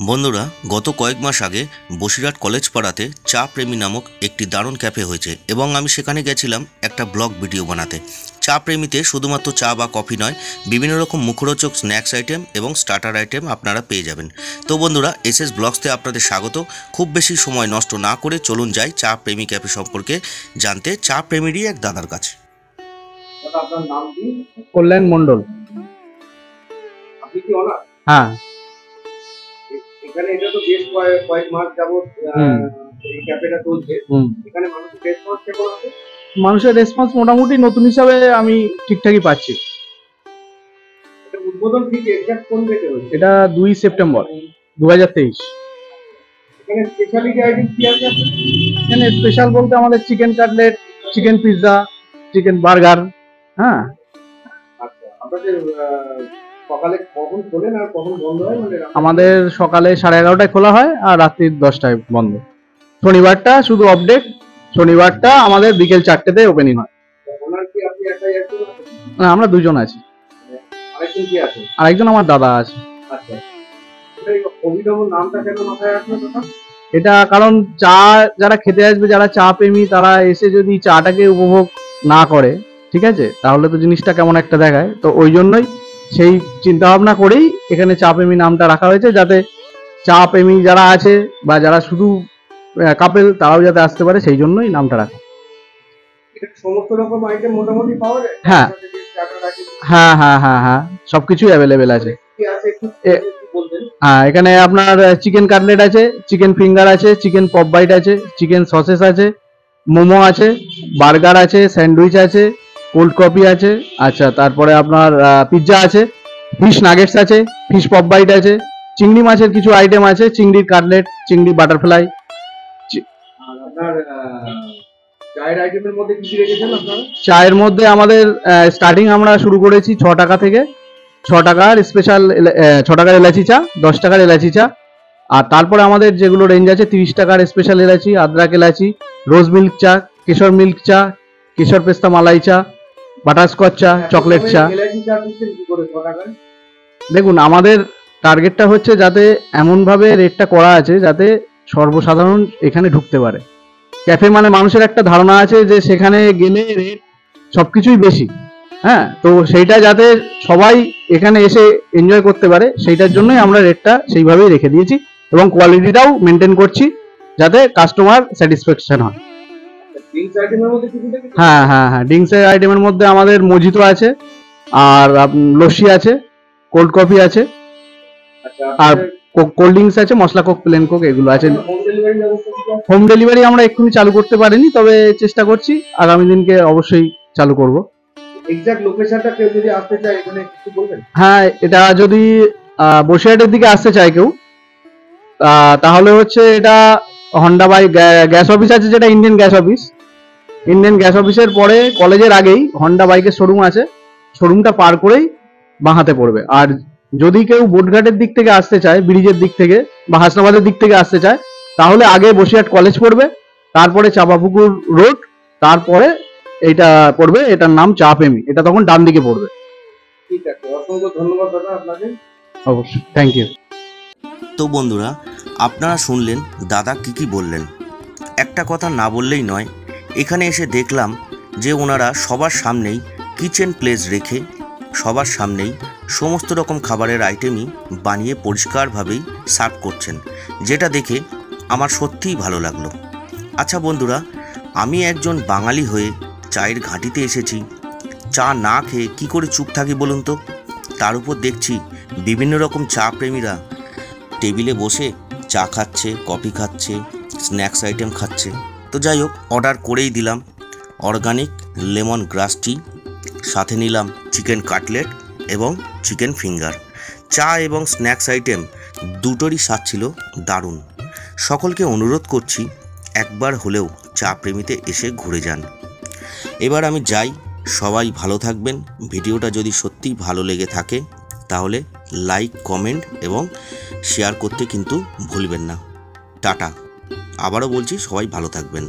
বন্ধুরা, গত কয়েক মাস আগে বসিরহাট কলেজ পাড়াতে চা প্রেমী নামক একটি দারুণ ক্যাফে হয়েছে এবং আমি সেখানে গেছিলাম একটা ব্লগ ভিডিও বানাতে। চা প্রেমীতে শুধুমাত্র চা বা কফি নয়, বিভিন্ন রকম মুখরোচক স্ন্যাক্স আইটেম এবং স্টার্টার আইটেম আপনারা পেয়ে যাবেন। তো বন্ধুরা, এসএস ব্লগসতে আপনাদের স্বাগত। খুব বেশি সময় নষ্ট না করে চলুন যাই চা প্রেমী ক্যাফে সম্পর্কে জানতে চা প্রেমীরই এক দাদার কাছে। আপনার নাম কি? কল্যাণ মন্ডল। আপনি কি ওনার? হ্যাঁ। এখানে এটা তো বেশ কয়েক মাস যাবত এই ক্যাফেটা চলছে। এখানে মানুষের রেসপন্স কেমন আছে? মানুষের রেসপন্স মোটামুটি নতুন হিসাবে আমি ঠিকঠাকই পাচ্ছি। এটা উদ্বোধন ঠিক এক্সাক্ট কোন ডেটে হয়েছে? এটা 2 সেপ্টেম্বর 2023। এখানে স্পেশালিটি আইটেম কি আছে? এখানে স্পেশাল বলতে আমাদের chicken cutlet, chicken pizza, chicken burger. হ্যাঁ। আচ্ছা, আপনাদের সকালে কখন খোলেন আর কখন বন্ধ হয়? মানে আমাদের সকালে 11:30টায় খোলা হয় আর রাত্রি 10টায় বন্ধ। শনিবারটা শুধু আপডেট, শনিবারটা আমাদের বিকেল 4টেতে ওপেনিং হয়। ওনার কি আপনি একাই একজন আছেন? না, আমরা দুজন আছি। আরেকজন কি আছে? আরেকজন আমার দাদা আছে। আচ্ছা, এই অভিনব নামটা কেন মাথায় আসলো তখন? এটা কারণ চা যারা খেতে আসবে, যারা চা প্রেমী, তারা এসে যদি চাটাকে উপভোগ না করে, ঠিক আছে, তাহলে তো জিনিসটা কেমন একটা দেখায়। তো ওই জন্যই সেই চিন্তা ভাবনা করেই এখানে চা প্রেমী নামটা রাখা হয়েছে, যাতে চা প্রেমী যারা আছে বা যারা শুধু কাপেল তারাও যাতে আসতে পারে, সেই জন্যই নামটা রাখা। এটা সমস্ত রকম আইটেম মোটামুটি পাওয়া যায়? হ্যাঁ হ্যাঁ হ্যাঁ হ্যাঁ হ্যাঁ, সবকিছুই অ্যাভেলেবেল আছে। কি আছে একটু বলবেন? হ্যাঁ, এখানে আপনার চিকেন কাটলেট আছে, চিকেন ফিঙ্গার আছে, চিকেন পপ বাইট আছে, চিকেন সসেস আছে, মোমো আছে, বার্গার আছে, স্যান্ডউইচ আছে, কোল্ড কফি আছে। আচ্ছা, তারপরে আপনার পিৎজা আছে, ফিশ নাগেটস আছে, ফিশ পপ বাইট আছে, চিংড়ি মাছের কিছু আইটেম আছে, চিংড়ির কাটলেট, চিংড়ি বাটারফ্লাই। আর আপনার চায়ের আইটেমের মধ্যে কি রেখেছেন আপনারা? চায়ের মধ্যে আমাদের স্টার্টিং আমরা শুরু করেছি 6 টাকা থেকে। 6 টাকার স্পেশাল 6 টাকার এলাচি চা, 10 টাকার এলাচি চা। আর তারপরে আমাদের যেগুলো রেঞ্জ আছে 30 টাকার স্পেশাল এলাচি, আদ্রাক এলাচি, রোজ মিল্ক চা, কেশর মিল্ক চা, কেশর পেস্তা মালাই চা, বাটারস্কচ চা, চকলেট চা। এলাচি চা দিচ্ছেন কি করে 6 টাকায়? দেখুন, আমাদের টার্গেটটা হচ্ছে যাতে এমনভাবে রেটটা করা আছে যাতে সর্বসাধারণ এখানে ঢুকতে পারে। ক্যাফে মানে মানুষের একটা ধারণা আছে যে সেখানে গেলে রেট সবকিছুই বেশি। হ্যাঁ, তো সেইটা যাতে সবাই এখানে এসে এনজয় করতে পারে, সেইটার জন্যই আমরা রেটটা সেইভাবেই রেখে দিয়েছি এবং কোয়ালিটিটাও মেনটেন করছি যাতে কাস্টমার স্যাটিসফ্যাকশন হয়। ড্রিঙ্কস আইটেমের মধ্যে কিছু দেখেছেন? হ্যাঁ হ্যাঁ হ্যাঁ, ড্রিঙ্কসের আইটেমের মধ্যে আমাদের মজিতো আছে, আর লস্যি আছে, কোল্ড কফি আছে, আচ্ছা, আর কোল্ড ড্রিঙ্কস আছে, মশলা কোক, প্লেন কোক, এগুলো আছে। হোম ডেলিভারি ব্যবস্থা কি আছে? হোম ডেলিভারি আমরা এক্ষুনি চালু করতে পারিনি, তবে চেষ্টা করছি, আগামী দিনকে অবশ্যই চালু করব। এক্সাক্ট লোকেশনটা কেউ যদি আসতে চায় এখানে একটু বলবেন? হ্যাঁ, এটা যদি বসিরহাটের দিকে আসতে চায় কেউ, তাহলে হচ্ছে এটা হন্ডা বাই গ্যাস অফিস আছে, যেটা Indian gas office. Indian gas অফিসের পরে কলেজের আগেই হন্ডা বাইকের শোরুম আছে, শোরুমটা পার করেই বাঁ হাতে পড়বে। আর যদি কেউ বোটঘাটের দিক থেকে আসতে চায়, ব্রিজের দিক থেকে বা হাসনাবাদের দিক থেকে আসতে চায়, তাহলে আগে বসিরহাট কলেজ পড়বে, তারপরে চাপাপুকুর রোড, তারপরে এইটা পড়বে, এটার নাম চা প্রেমী, এটা তখন ডান দিকে পড়বে। ঠিক আছে, অসংখ্য ধন্যবাদ দাদা আপনাকে। অবশ্যই, থ্যাংক ইউ। তো বন্ধুরা, আপনারা শুনলেন দাদা কি বললেন। একটা কথা না বললেই নয়, এখানে এসে দেখলাম যে ওনারা সবার সামনেই কিচেন প্লেস রেখে সবার সামনেই সমস্ত রকম খাবারের আইটেমই বানিয়ে পরিষ্কারভাবেই সার্ভ করছেন, যেটা দেখে আমার সত্যিই ভালো লাগলো। আচ্ছা বন্ধুরা, আমি একজন বাঙালি হয়ে চায়ের ঘাঁটিতে এসেছি, চা না খেয়ে কি করে চুপ থাকি বলুন তো? তার উপর দেখছি বিভিন্ন রকম চা প্রেমীরা টেবিলে বসে চা খাচ্ছে, কফি খাচ্ছে, স্ন্যাক্স আইটেম খাচ্ছে। তো যাই হোক, অর্ডার করেই দিলাম অর্গানিক লেমন গ্রাস টি, সাথে নিলাম চিকেন কাটলেট এবং চিকেন ফিঙ্গার। চা এবং স্ন্যাক্স আইটেম দুটোরই স্বাদ ছিল দারুণ। সকলকে অনুরোধ করছি একবার হলেও চা প্রেমীতে এসে ঘুরে যান। এবার আমি যাই, সবাই ভালো থাকবেন। ভিডিওটা যদি সত্যিই ভালো লেগে থাকে তাহলে লাইক, কমেন্ট এবং শেয়ার করতে কিন্তু ভুলবেন না। টাটা। আবারও বলছি, সবাই ভালো থাকবেন।